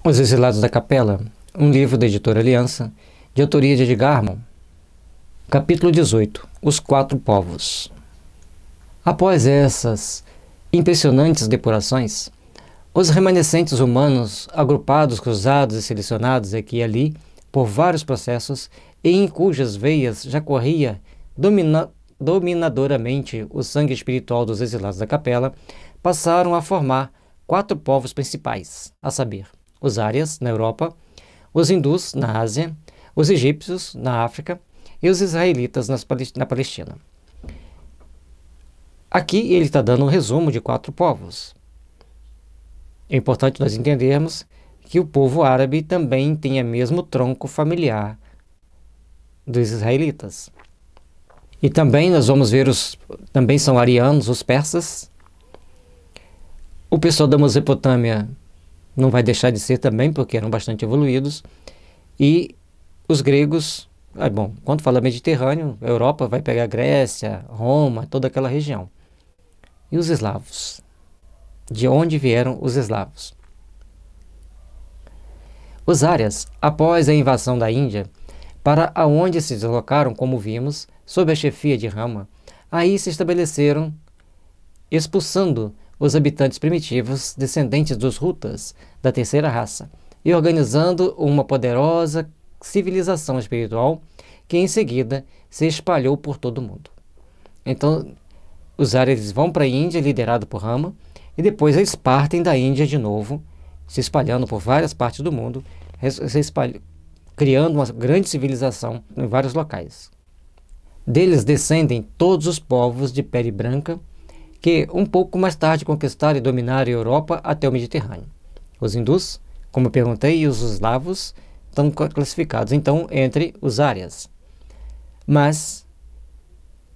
Os Exilados da Capela, um livro da editora Aliança, de autoria de Edgar Armon. Capítulo 18. Os Quatro Povos. Após essas impressionantes depurações, os remanescentes humanos, agrupados, cruzados e selecionados aqui e ali por vários processos e em cujas veias já corria dominadoramente o sangue espiritual dos exilados da capela, passaram a formar quatro povos principais, a saber, os árias, na Europa, os hindus, na Ásia, os egípcios, na África, e os israelitas na Palestina. Aqui ele está dando um resumo de quatro povos. É importante nós entendermos que o povo árabe também tem o mesmo tronco familiar dos israelitas. E também nós vamos ver também são arianos, os persas. O pessoal da Mesopotâmia não vai deixar de ser também, porque eram bastante evoluídos. E os gregos, quando fala Mediterrâneo, a Europa vai pegar Grécia, Roma, toda aquela região. E os eslavos? De onde vieram os eslavos? Os árias, após a invasão da Índia, para aonde se deslocaram, como vimos, sob a chefia de Rama, aí se estabeleceram, expulsando os habitantes primitivos descendentes dos Hutas, da terceira raça, e organizando uma poderosa civilização espiritual que em seguida se espalhou por todo o mundo. Então, os árias vão para a Índia, liderado por Rama, e depois eles partem da Índia de novo, se espalhando por várias partes do mundo, criando uma grande civilização em vários locais. Deles descendem todos os povos de pele branca, que um pouco mais tarde conquistaram e dominaram a Europa até o Mediterrâneo. Os hindus, como eu perguntei, e os eslavos estão classificados, então, entre os árias. Mas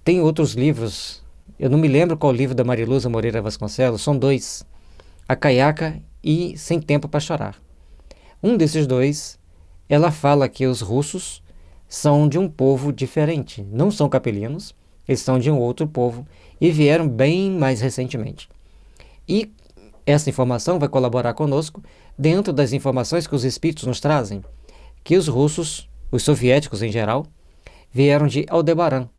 tem outros livros, eu não me lembro qual livro da Mariluza Moreira Vasconcelos, são dois, A Caiaca e Sem Tempo para Chorar. Um desses dois, ela fala que os russos são de um povo diferente, não são capelinos, eles são de um outro povo e vieram bem mais recentemente. E essa informação vai colaborar conosco dentro das informações que os espíritos nos trazem, que os russos, os soviéticos em geral, vieram de Aldebaran,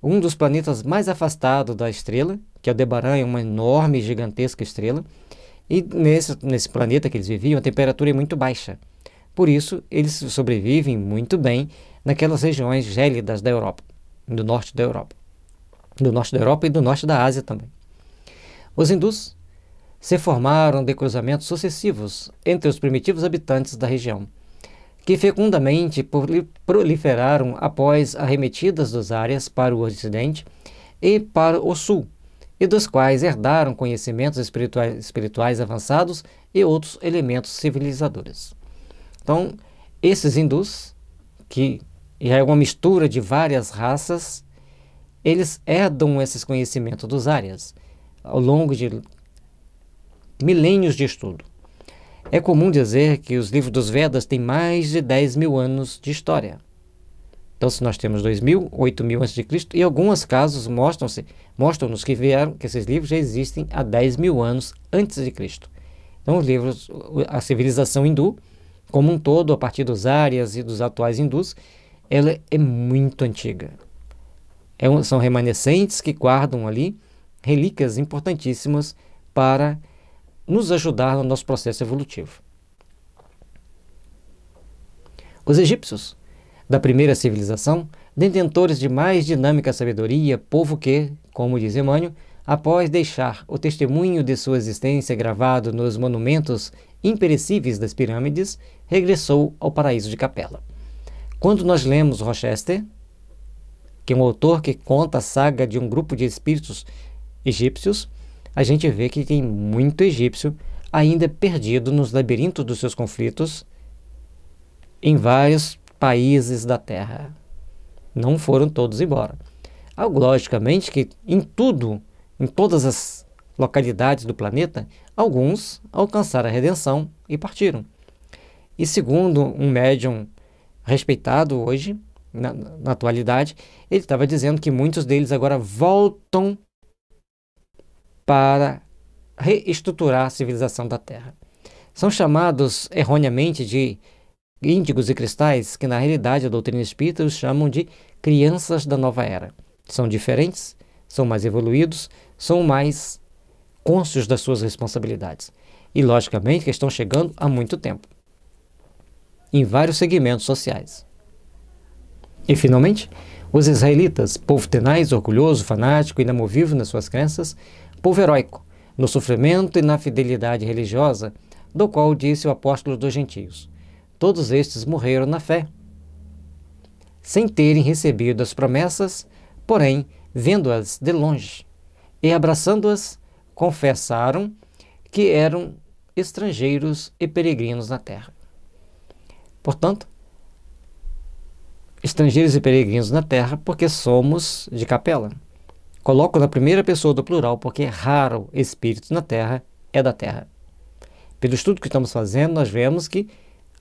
um dos planetas mais afastados da estrela, que Aldebaran é uma enorme e gigantesca estrela, e nesse planeta que eles viviam, a temperatura é muito baixa. Por isso, eles sobrevivem muito bem naquelas regiões gélidas da Europa, do norte da Europa. Do norte da Europa e do norte da Ásia também. Os hindus se formaram de cruzamentos sucessivos entre os primitivos habitantes da região, que fecundamente proliferaram após arremetidas dos árias para o ocidente e para o sul, e dos quais herdaram conhecimentos espirituais avançados e outros elementos civilizadores. Então, esses hindus, que já é uma mistura de várias raças, eles herdam esses conhecimentos dos árias ao longo de milênios de estudo. É comum dizer que os livros dos Vedas têm mais de 10 mil anos de história. Então, se nós temos 2.000, 8.000 a.C., e alguns casos mostram-nos que esses livros já existem há 10 mil anos antes de Cristo. Então, os livros, a civilização hindu, como um todo, a partir dos árias e dos atuais hindus, ela é muito antiga. São remanescentes que guardam ali relíquias importantíssimas para nos ajudar no nosso processo evolutivo. Os egípcios, da primeira civilização, detentores de mais dinâmica sabedoria, povo que, como diz Emmanuel, após deixar o testemunho de sua existência gravado nos monumentos imperecíveis das pirâmides, regressou ao paraíso de Capela. Quando nós lemos Rochester, que é um autor que conta a saga de um grupo de espíritos egípcios, a gente vê que tem muito egípcio ainda perdido nos labirintos dos seus conflitos em vários países da Terra. Não foram todos embora. Logicamente que em todas as localidades do planeta, alguns alcançaram a redenção e partiram. E segundo um médium respeitado hoje, na atualidade, ele estava dizendo que muitos deles agora voltam para reestruturar a civilização da Terra. São chamados erroneamente de índigos e cristais, que na realidade a doutrina espírita os chamam de crianças da nova era. São diferentes, são mais evoluídos, são mais cônscios das suas responsabilidades. E, logicamente, que estão chegando há muito tempo, em vários segmentos sociais. E, finalmente, os israelitas, povo tenaz, orgulhoso, fanático, inamovível nas suas crenças, povo heróico, no sofrimento e na fidelidade religiosa, do qual disse o apóstolo dos gentios: todos estes morreram na fé, sem terem recebido as promessas, porém, vendo-as de longe e abraçando-as, confessaram que eram estrangeiros e peregrinos na terra. Portanto, estrangeiros e peregrinos na terra, porque somos de capela. Coloco na primeira pessoa do plural, porque é raro espírito na terra, é da terra. Pelo estudo que estamos fazendo, nós vemos que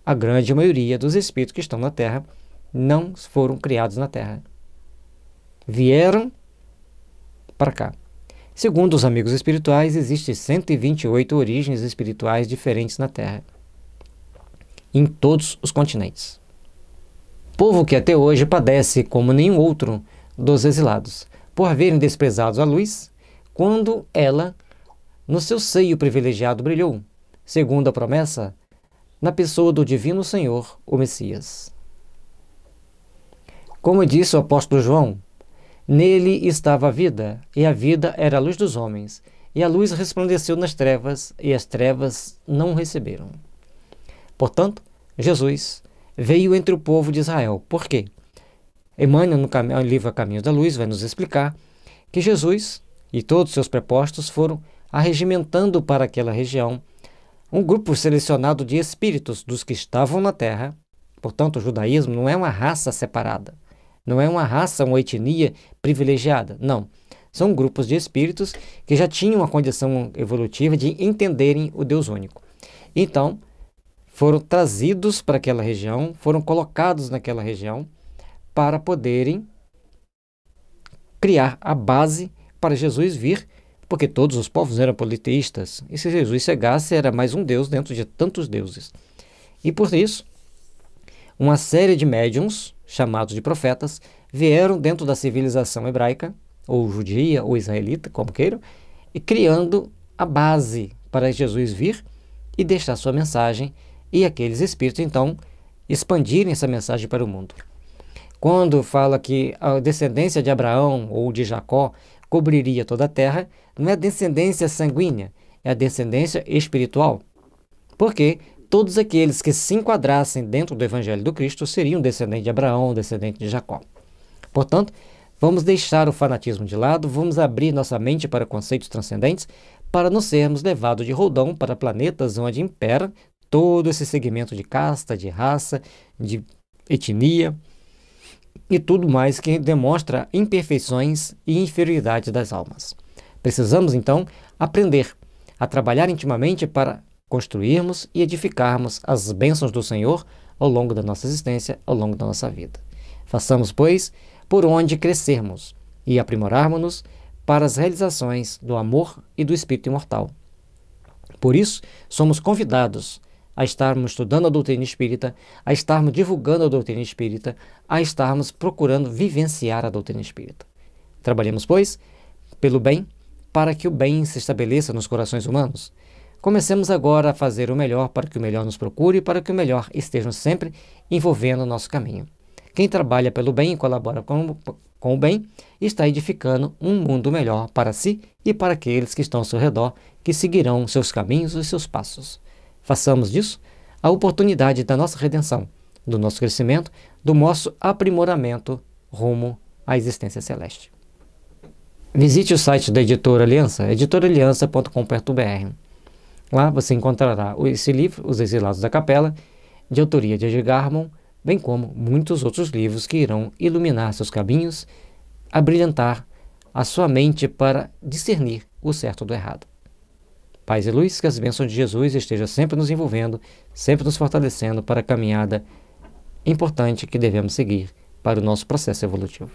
a grande maioria dos espíritos que estão na terra não foram criados na terra. Vieram para cá. Segundo os amigos espirituais, existem 128 origens espirituais diferentes na Terra, em todos os continentes. Povo que até hoje padece como nenhum outro dos exilados, por verem desprezados a luz, quando ela, no seu seio privilegiado, brilhou, segundo a promessa, na pessoa do Divino Senhor, o Messias. Como disse o apóstolo João, nele estava a vida, e a vida era a luz dos homens, e a luz resplandeceu nas trevas, e as trevas não o receberam. Portanto, Jesus veio entre o povo de Israel. Por quê? Emmanuel, no livro A Caminho da Luz, vai nos explicar que Jesus e todos os seus prepostos foram arregimentando para aquela região um grupo selecionado de espíritos dos que estavam na terra. Portanto, o judaísmo não é uma raça separada. Não é uma raça, uma etnia privilegiada, não. São grupos de espíritos que já tinham uma condição evolutiva de entenderem o Deus único. Então, foram trazidos para aquela região, foram colocados naquela região para poderem criar a base para Jesus vir, porque todos os povos eram politeístas, e se Jesus chegasse era mais um Deus dentro de tantos deuses. E por isso, uma série de médiuns, chamados de profetas, vieram dentro da civilização hebraica, ou judia, ou israelita, como queiram, e criando a base para Jesus vir e deixar sua mensagem, e aqueles espíritos, então, expandirem essa mensagem para o mundo. Quando fala que a descendência de Abraão ou de Jacó cobriria toda a terra, não é a descendência sanguínea, é a descendência espiritual. Porque todos aqueles que se enquadrassem dentro do Evangelho do Cristo seriam descendentes de Abraão, descendente de Jacó. Portanto, vamos deixar o fanatismo de lado, vamos abrir nossa mente para conceitos transcendentes, para não sermos levados de roldão para planetas onde impera todo esse segmento de casta, de raça, de etnia e tudo mais que demonstra imperfeições e inferioridade das almas. Precisamos, então, aprender a trabalhar intimamente para construirmos e edificarmos as bênçãos do Senhor ao longo da nossa existência, ao longo da nossa vida. Façamos, pois, por onde crescermos e aprimorarmos-nos para as realizações do amor e do Espírito imortal. Por isso, somos convidados a estarmos estudando a doutrina espírita, a estarmos divulgando a doutrina espírita, a estarmos procurando vivenciar a doutrina espírita. Trabalhemos, pois, pelo bem, para que o bem se estabeleça nos corações humanos. Comecemos agora a fazer o melhor para que o melhor nos procure e para que o melhor esteja sempre envolvendo o nosso caminho. Quem trabalha pelo bem e colabora com o bem está edificando um mundo melhor para si e para aqueles que estão ao seu redor, que seguirão seus caminhos e seus passos. Façamos disso a oportunidade da nossa redenção, do nosso crescimento, do nosso aprimoramento rumo à existência celeste. Visite o site da Editora Aliança, editoraliança.com.br. Lá você encontrará esse livro, Os Exilados da Capela, de autoria de Edgar Harmon, bem como muitos outros livros que irão iluminar seus caminhos, abrilhantar a sua mente para discernir o certo do errado. Paz e luz, que as bênçãos de Jesus estejam sempre nos envolvendo, sempre nos fortalecendo para a caminhada importante que devemos seguir para o nosso processo evolutivo.